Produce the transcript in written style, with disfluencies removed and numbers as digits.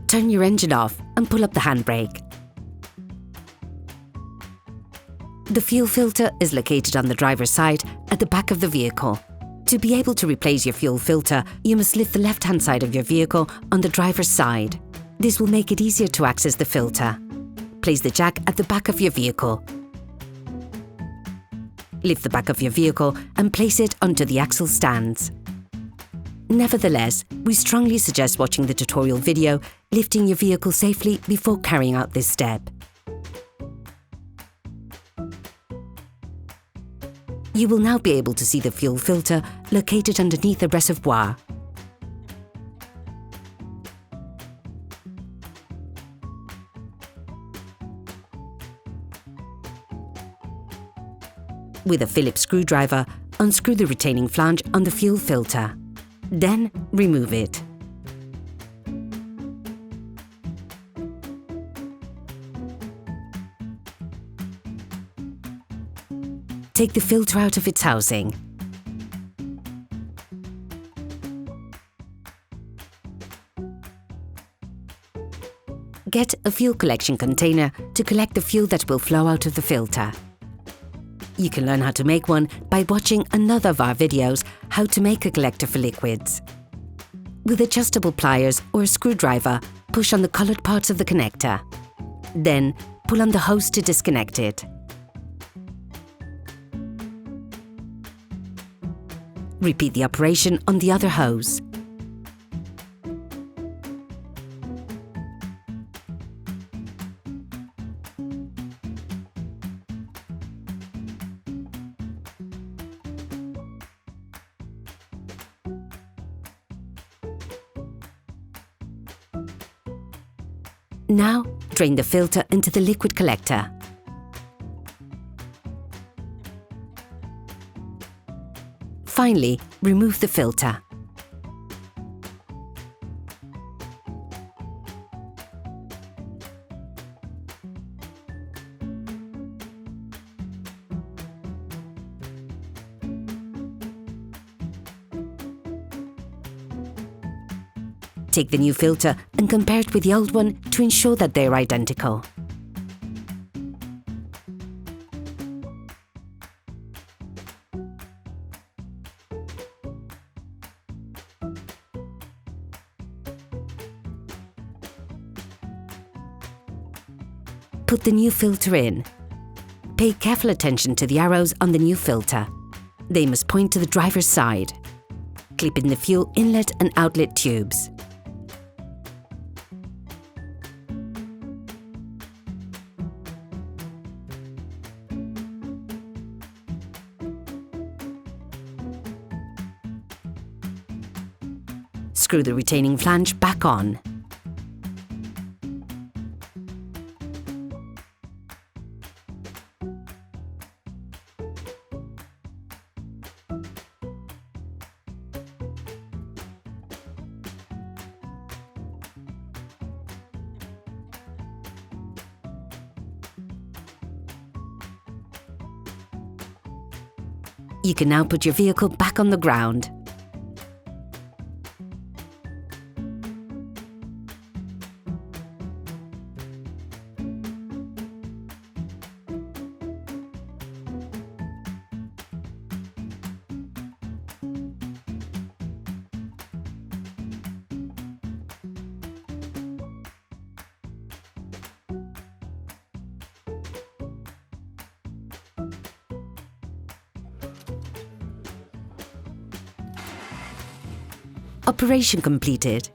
turn your engine off and pull up the handbrake. The fuel filter is located on the driver's side at the back of the vehicle. To be able to replace your fuel filter, you must lift the left-hand side of your vehicle on the driver's side. This will make it easier to access the filter. Place the jack at the back of your vehicle. Lift the back of your vehicle and place it onto the axle stands. Nevertheless, we strongly suggest watching the tutorial video, lifting your vehicle safely before carrying out this step. You will now be able to see the fuel filter located underneath the reservoir. With a Phillips screwdriver, unscrew the retaining flange on the fuel filter. Then, remove it. Take the filter out of its housing. Get a fuel collection container to collect the fuel that will flow out of the filter. You can learn how to make one by watching another of our videos, How to Make a Collector for Liquids. With adjustable pliers or a screwdriver, push on the coloured parts of the connector. Then, pull on the hose to disconnect it. Repeat the operation on the other hose. Now, drain the filter into the liquid collector. Finally, remove the filter. Take the new filter and compare it with the old one to ensure that they are identical. Put the new filter in. Pay careful attention to the arrows on the new filter. They must point to the driver's side. Clip in the fuel inlet and outlet tubes. Screw the retaining flange back on. You can now put your vehicle back on the ground. Operation completed.